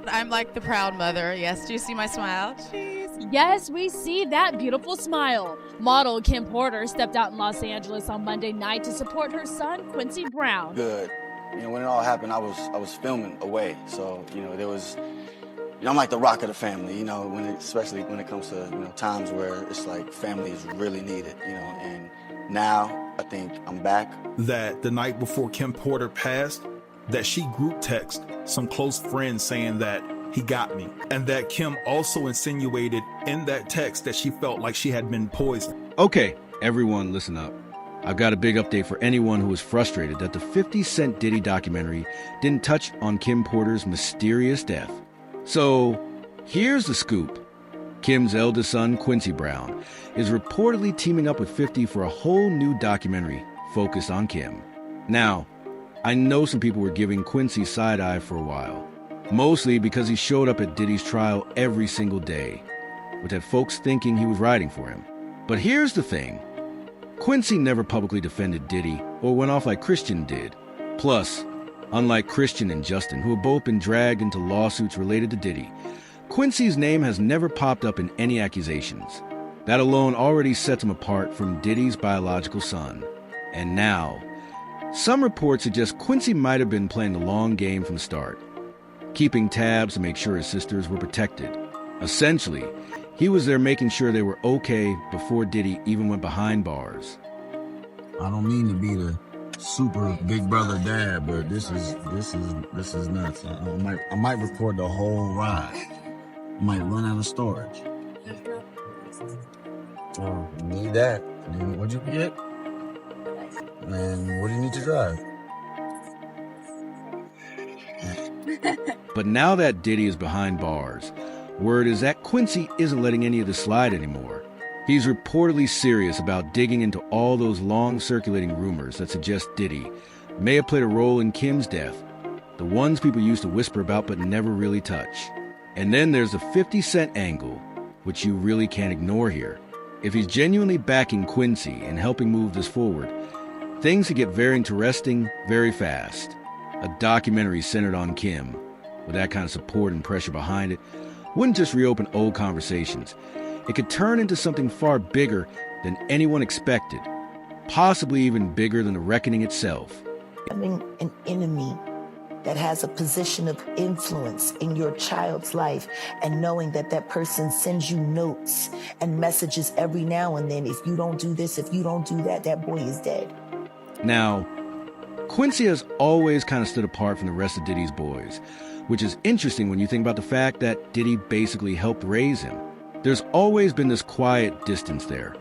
I'm like the proud mother. Yes, do you see my smile? Jeez. Yes, we see that beautiful smile. Model Kim Porter stepped out in Los Angeles on Monday night to support her son, Quincy Brown. Good. When it all happened, I was filming away. So, there was, I'm like the rock of the family, especially when it comes to, times where it's like family is really needed, and now I think I'm back. That the night before Kim Porter passed, that she group text some close friends saying that he got me, and that Kim also insinuated in that text that she felt like she had been poisoned. Okay, everyone listen up. I've got a big update for anyone who was frustrated that the 50 Cent Diddy documentary didn't touch on Kim Porter's mysterious death. So, here's the scoop. Kim's eldest son, Quincy Brown, is reportedly teaming up with 50 for a whole new documentary focused on Kim. Now, I know some people were giving Quincy side-eye for a while, mostly because he showed up at Diddy's trial every single day, which had folks thinking he was riding for him. But here's the thing. Quincy never publicly defended Diddy or went off like Christian did. Plus, unlike Christian and Justin, who have both been dragged into lawsuits related to Diddy, Quincy's name has never popped up in any accusations. That alone already sets him apart from Diddy's biological son. And now, some reports suggest Quincy might have been playing the long game from the start, keeping tabs to make sure his sisters were protected. Essentially, he was there making sure they were okay before Diddy even went behind bars. I don't mean to be the super big brother dad, but this is nuts. I might record the whole ride. I might run out of storage. Oh, you need that. What'd you get? And what do you need to drive? But now that Diddy is behind bars, word is that Quincy isn't letting any of this slide anymore. He's reportedly serious about digging into all those long circulating rumors that suggest Diddy may have played a role in Kim's death, the ones people used to whisper about but never really touch. And then there's the 50 Cent angle, which you really can't ignore here. If he's genuinely backing Quincy and helping move this forward, things could get very interesting very fast. A documentary centered on Kim, with that kind of support and pressure behind it, wouldn't just reopen old conversations. It could turn into something far bigger than anyone expected, possibly even bigger than the reckoning itself. Having an enemy that has a position of influence in your child's life and knowing that that person sends you notes and messages every now and then, if you don't do this, if you don't do that, that boy is dead. Now, Quincy has always kind of stood apart from the rest of Diddy's boys, which is interesting when you think about the fact that Diddy basically helped raise him. There's always been this quiet distance there,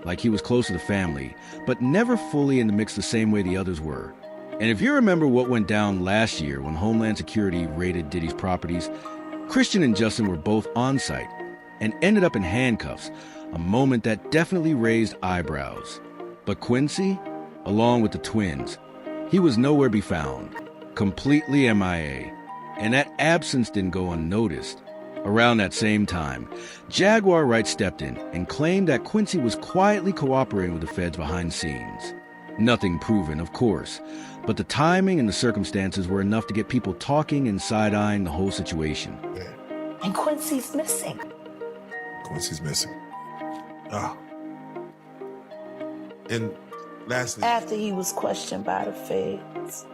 like he was close to the family, but never fully in the mix the same way the others were. And if you remember what went down last year when Homeland Security raided Diddy's properties, Christian and Justin were both on site and ended up in handcuffs, a moment that definitely raised eyebrows. But Quincy, along with the twins, he was nowhere to be found, completely MIA. And that absence didn't go unnoticed. Around that same time, Jaguar Wright stepped in and claimed that Quincy was quietly cooperating with the feds behind the scenes. Nothing proven, of course, but the timing and the circumstances were enough to get people talking and side-eyeing the whole situation. And Quincy's missing. Quincy's missing. Oh. And lastly... After he was questioned by the feds.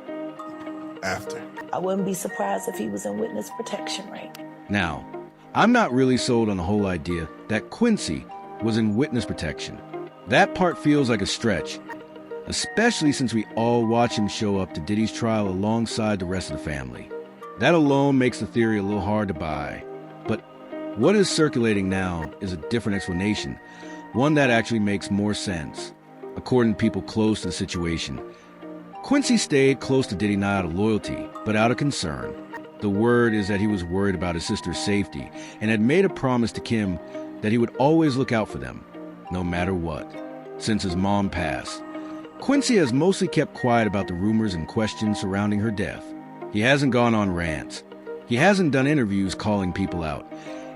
After. I wouldn't be surprised if he was in witness protection right now. I'm not really sold on the whole idea that Quincy was in witness protection. That part feels like a stretch, especially since we all watch him show up to Diddy's trial alongside the rest of the family. That alone makes the theory a little hard to buy. But what is circulating now is a different explanation, one that actually makes more sense. According to people close to the situation, Quincy stayed close to Diddy not out of loyalty, but out of concern. The word is that he was worried about his sister's safety and had made a promise to Kim that he would always look out for them, no matter what. Since his mom passed, Quincy has mostly kept quiet about the rumors and questions surrounding her death. He hasn't gone on rants. He hasn't done interviews calling people out,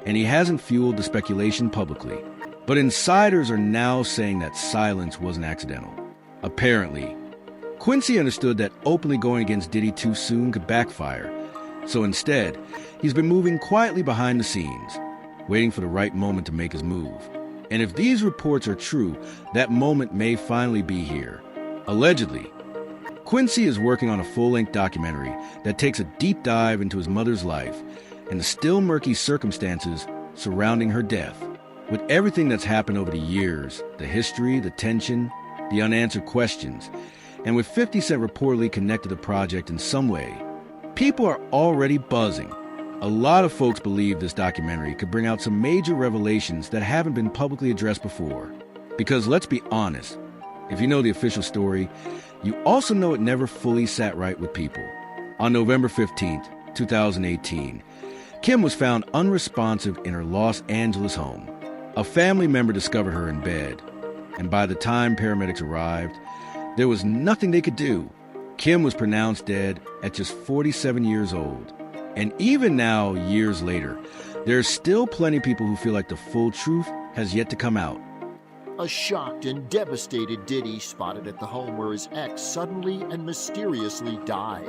and he hasn't fueled the speculation publicly. But insiders are now saying that silence wasn't accidental. Apparently, Quincy understood that openly going against Diddy too soon could backfire, So instead, he's been moving quietly behind the scenes, waiting for the right moment to make his move. And if these reports are true, that moment may finally be here. Allegedly, Quincy is working on a full-length documentary that takes a deep dive into his mother's life and the still murky circumstances surrounding her death. With everything that's happened over the years, the history, the tension, the unanswered questions, and with 50 Cent reportedly connected to the project in some way, people are already buzzing. A lot of folks believe this documentary could bring out some major revelations that haven't been publicly addressed before. Because let's be honest, if you know the official story, you also know it never fully sat right with people. On November 15th, 2018, Kim was found unresponsive in her Los Angeles home. A family member discovered her in bed, and by the time paramedics arrived, there was nothing they could do. Kim was pronounced dead at just 47 years old. And even now, years later, there are still plenty of people who feel like the full truth has yet to come out. A shocked and devastated Diddy spotted at the home where his ex suddenly and mysteriously died.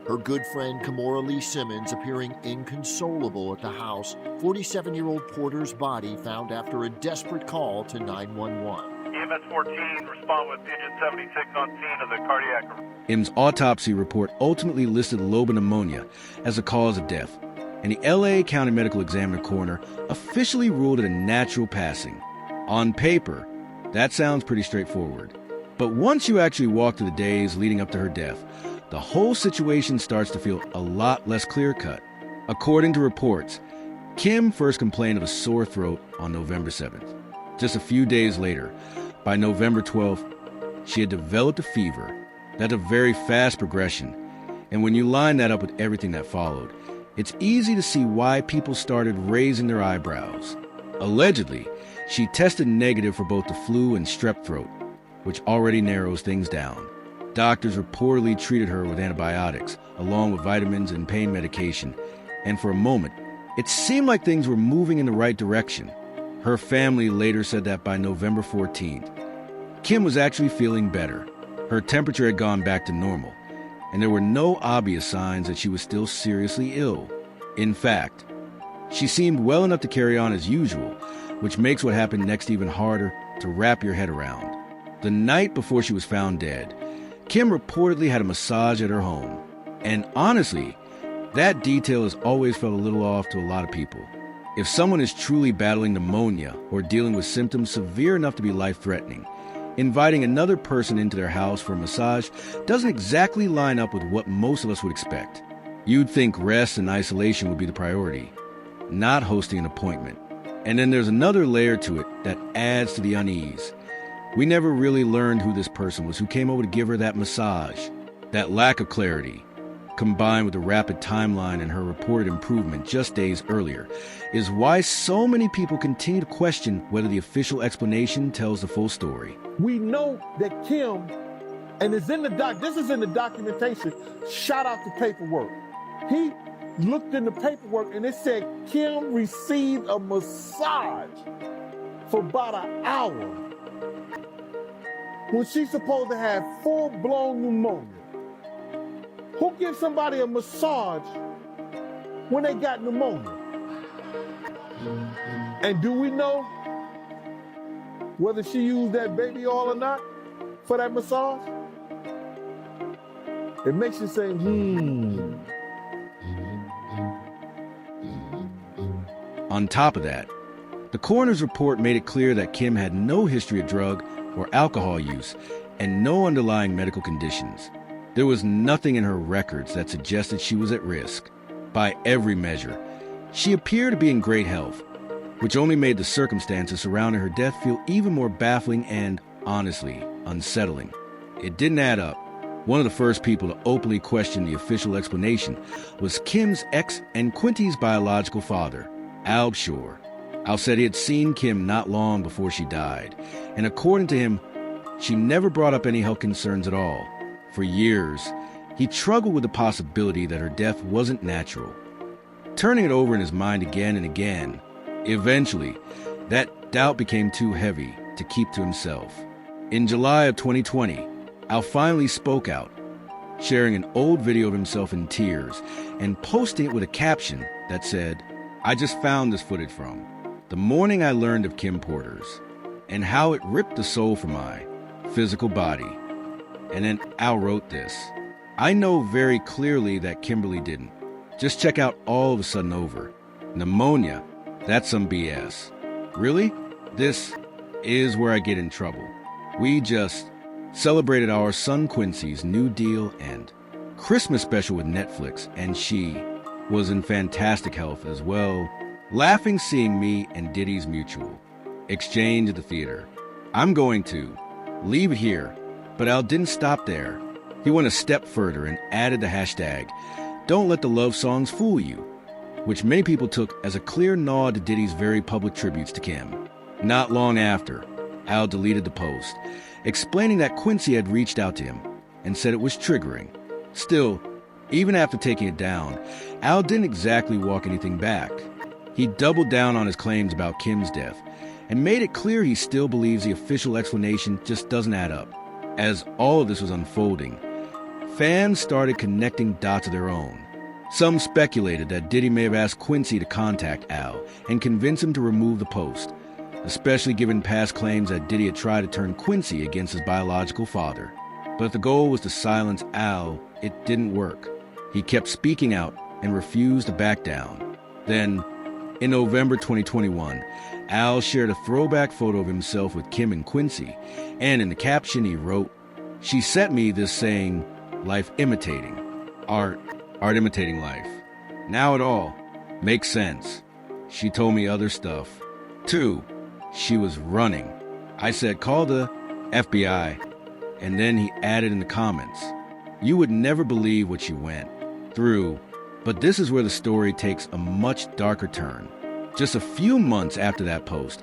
Her good friend Kimora Lee Simmons appearing inconsolable at the house. 47-year-old Porter's body found after a desperate call to 911. EMS 14, respond with Pigeon 76 on scene of the cardiac arrest. M's autopsy report ultimately listed lobar pneumonia as the cause of death, and the LA County Medical Examiner coroner officially ruled it a natural passing. On paper, that sounds pretty straightforward. But once you actually walk through the days leading up to her death, the whole situation starts to feel a lot less clear-cut. According to reports, Kim first complained of a sore throat on November 7th. Just a few days later, by November 12th, she had developed a fever. That's a very fast progression. And when you line that up with everything that followed, it's easy to see why people started raising their eyebrows. Allegedly, she tested negative for both the flu and strep throat, which already narrows things down. Doctors reportedly treated her with antibiotics, along with vitamins and pain medication, and for a moment, it seemed like things were moving in the right direction. Her family later said that by November 14th, Kim was actually feeling better. Her temperature had gone back to normal, and there were no obvious signs that she was still seriously ill. In fact, she seemed well enough to carry on as usual, which makes what happened next even harder to wrap your head around. The night before she was found dead, Kim reportedly had a massage at her home. And honestly, that detail has always felt a little off to a lot of people. If someone is truly battling pneumonia or dealing with symptoms severe enough to be life-threatening, inviting another person into their house for a massage doesn't exactly line up with what most of us would expect. You'd think rest and isolation would be the priority, not hosting an appointment. And then there's another layer to it that adds to the unease. We never really learned who this person was who came over to give her that massage. That lack of clarity, combined with the rapid timeline and her reported improvement just days earlier, is why so many people continue to question whether the official explanation tells the full story. We know that Kim, and it's in this is in the documentation, shot out the paperwork. He looked in the paperwork and it said Kim received a massage for about an hour when she's supposed to have full-blown pneumonia. Who gives somebody a massage when they got pneumonia? And do we know whether she used that baby oil or not for that massage? It makes you say, On top of that, the coroner's report made it clear that Kim had no history of drug or alcohol use and no underlying medical conditions. There was nothing in her records that suggested she was at risk. By every measure, she appeared to be in great health, which only made the circumstances surrounding her death feel even more baffling and, honestly, unsettling. It didn't add up. One of the first people to openly question the official explanation was Kim's ex and Quincy's biological father, Al Shore. Al said he had seen Kim not long before she died, and according to him, she never brought up any health concerns at all. For years, he struggled with the possibility that her death wasn't natural, turning it over in his mind again and again. Eventually, that doubt became too heavy to keep to himself. In July of 2020, Al finally spoke out. sharing an old video of himself in tears and posting it with a caption that said, "I just found this footage from the morning I learned of Kim Porter's and how it ripped the soul from my physical body." And then Al wrote this, "I know very clearly that Kimberly didn't. Just check out All of a Sudden Over. Pneumonia, that's some BS. Really? This is where I get in trouble. We just celebrated our son Quincy's New Deal and Christmas special with Netflix, and she was in fantastic health as well, laughing seeing me and Diddy's mutual exchange at the theater. I'm going to leave it here." But Al didn't stop there. He went a step further and added the hashtag, "Don't let the love songs fool you," which many people took as a clear nod to Diddy's very public tributes to Kim. Not long after, Al deleted the post, explaining that Quincy had reached out to him and said it was triggering. Still, even after taking it down, Al didn't exactly walk anything back. He doubled down on his claims about Kim's death and made it clear he still believes the official explanation just doesn't add up. As all of this was unfolding, fans started connecting dots of their own. Some speculated that Diddy may have asked Quincy to contact Al and convince him to remove the post, especially given past claims that Diddy had tried to turn Quincy against his biological father. But if the goal was to silence Al, it didn't work. He kept speaking out and refused to back down. Then, in November 2021, Al shared a throwback photo of himself with Kim and Quincy, and in the caption he wrote, "She sent me this saying, life imitating, art imitating life. Now it all makes sense. She told me other stuff, too. She was running. I said, call the FBI." And then he added in the comments, "You would never believe what she went through." But this is where the story takes a much darker turn. Just a few months after that post,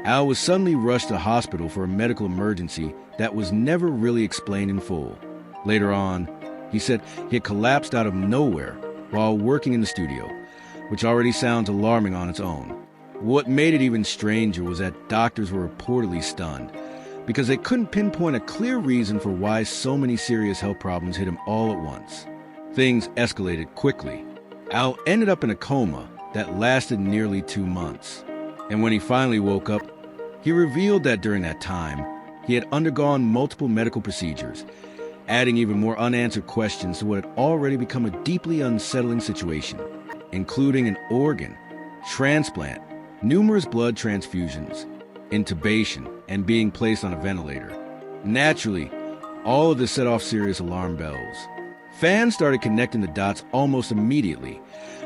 Al was suddenly rushed to the hospital for a medical emergency that was never really explained in full. Later on, he said he had collapsed out of nowhere while working in the studio, which already sounds alarming on its own. What made it even stranger was that doctors were reportedly stunned because they couldn't pinpoint a clear reason for why so many serious health problems hit him all at once. Things escalated quickly. Al ended up in a coma that lasted nearly 2 months. And when he finally woke up, he revealed that during that time, he had undergone multiple medical procedures, adding even more unanswered questions to what had already become a deeply unsettling situation, including an organ, transplant, numerous blood transfusions, intubation, and being placed on a ventilator. Naturally, all of this set off serious alarm bells. Fans started connecting the dots almost immediately,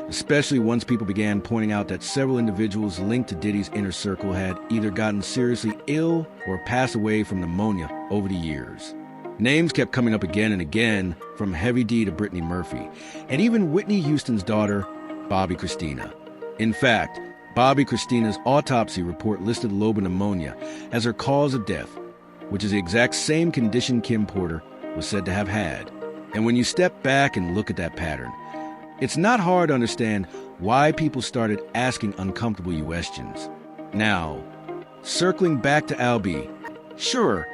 especially once people began pointing out that several individuals linked to Diddy's inner circle had either gotten seriously ill or passed away from pneumonia over the years. Names kept coming up again and again, from Heavy D to Brittany Murphy, and even Whitney Houston's daughter, Bobby Christina. In fact, Bobby Christina's autopsy report listed lobar pneumonia as her cause of death, which is the exact same condition Kim Porter was said to have had. And when you step back and look at that pattern, it's not hard to understand why people started asking uncomfortable questions. Now, circling back to Al B. Sure,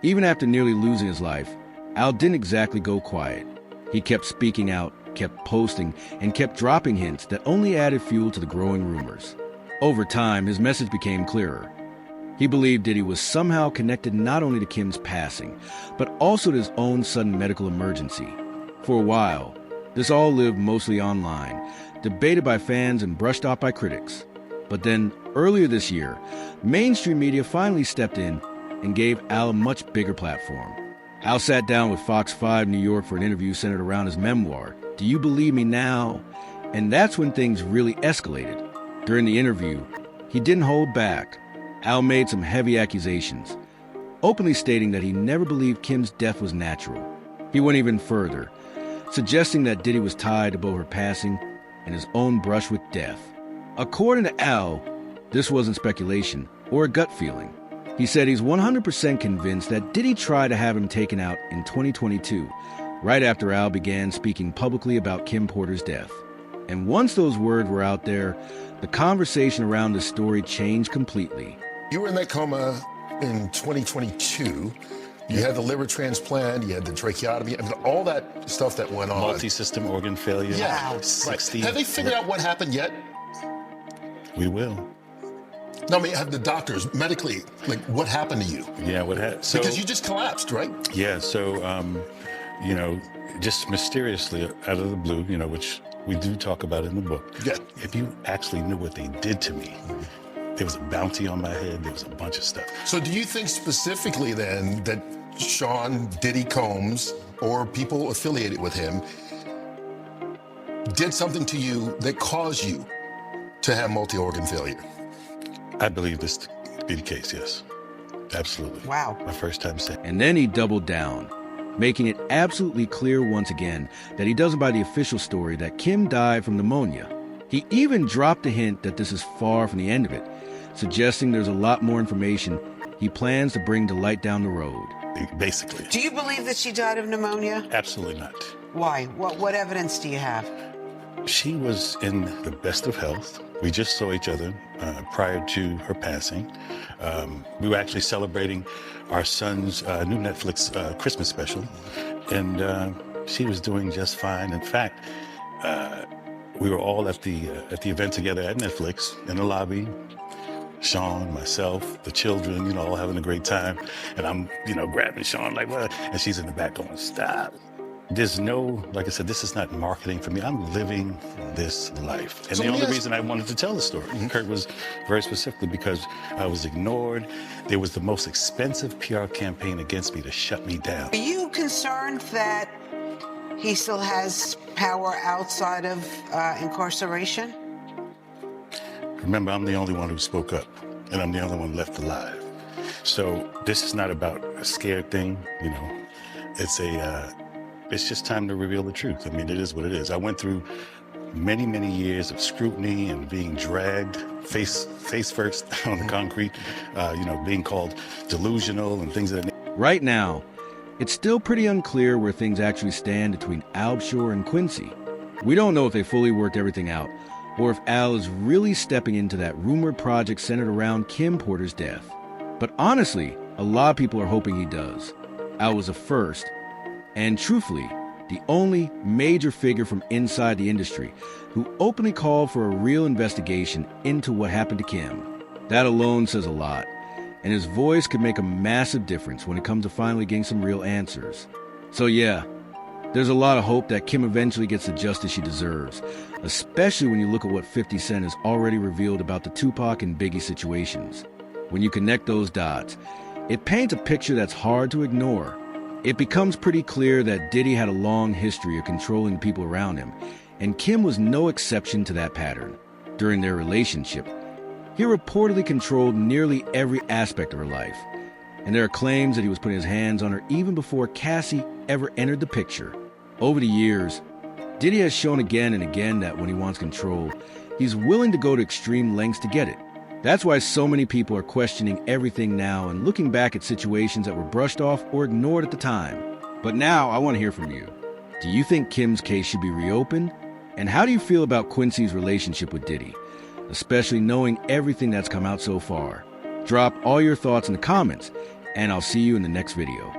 even after nearly losing his life, Al didn't exactly go quiet. He kept speaking out, kept posting, and kept dropping hints that only added fuel to the growing rumors. Over time, his message became clearer. He believed Diddy was somehow connected not only to Kim's passing, but also to his own sudden medical emergency. For a while, this all lived mostly online, debated by fans and brushed off by critics. But then, earlier this year, mainstream media finally stepped in and gave Al a much bigger platform. Al sat down with Fox 5 New York for an interview centered around his memoir, Do You Believe Me Now? And that's when things really escalated. During the interview, he didn't hold back. Al made some heavy accusations, openly stating that he never believed Kim's death was natural. He went even further, suggesting that Diddy was tied to both her passing and his own brush with death. According to Al, this wasn't speculation or a gut feeling. He said he's 100% convinced that Diddy tried to have him taken out in 2022, right after Al began speaking publicly about Kim Porter's death. And once those words were out there, the conversation around this story changed completely. You were in that coma in 2022. You had the liver transplant, you had the tracheotomy, I mean, all that stuff that went on. Multi-system organ failure. Yeah, Wow. 60. Have they figured out what happened yet? We will. No, I mean, have the doctors medically, like, what happened to you? Yeah, what happened? So, because you just collapsed, right? Yeah, so, you know, just mysteriously out of the blue, you know, which we do talk about in the book. Yeah. If you actually knew what they did to me, there was a bounty on my head, there was a bunch of stuff. So do you think specifically then that Sean Diddy Combs or people affiliated with him did something to you that caused you to have multi-organ failure? I believe this to be the case, yes. Absolutely. Wow. My first time saying. And then he doubled down, making it absolutely clear once again that he doesn't buy the official story that Kim died from pneumonia. He even dropped a hint that this is far from the end of it, suggesting there's a lot more information he plans to bring to light down the road. Basically. Do you believe that she died of pneumonia? Absolutely not. Why? What evidence do you have? She was in the best of health. We just saw each other prior to her passing. We were actually celebrating our son's new Netflix Christmas special, and she was doing just fine. In fact, we were all at the event together at Netflix in the lobby. Sean, myself, the children, you know, all having a great time. And I'm, you know, grabbing Sean like, what? And she's in the back going, stop. There's no, like I said, this is not marketing for me. I'm living this life. And So the only yes. reason I wanted to tell the story, Kurt, was very specifically because I was ignored. There was the most expensive PR campaign against me to shut me down. Are you concerned that he still has power outside of incarceration? Remember, I'm the only one who spoke up, and I'm the only one left alive. So this is not about a scared thing, you know. It's just time to reveal the truth. I mean, it is what it is. I went through many, many years of scrutiny and being dragged face first on the concrete, you know, being called delusional and things of that nature. Right now, it's still pretty unclear where things actually stand between Albshore and Quincy. We don't know if they fully worked everything out, or if Al is really stepping into that rumored project centered around Kim Porter's death. But honestly, a lot of people are hoping he does. Al was a first, and truthfully, the only major figure from inside the industry who openly called for a real investigation into what happened to Kim. That alone says a lot, and his voice could make a massive difference when it comes to finally getting some real answers. So yeah, there's a lot of hope that Kim eventually gets the justice she deserves, especially when you look at what 50 Cent has already revealed about the Tupac and Biggie situations. When you connect those dots, it paints a picture that's hard to ignore. It becomes pretty clear that Diddy had a long history of controlling people around him, and Kim was no exception to that pattern. During their relationship, he reportedly controlled nearly every aspect of her life, and there are claims that he was putting his hands on her even before Cassie ever entered the picture. Over the years, Diddy has shown again and again that when he wants control, he's willing to go to extreme lengths to get it. That's why so many people are questioning everything now and looking back at situations that were brushed off or ignored at the time. But now I want to hear from you. Do you think Kim's case should be reopened? And how do you feel about Quincy's relationship with Diddy, especially knowing everything that's come out so far? Drop all your thoughts in the comments, and I'll see you in the next video.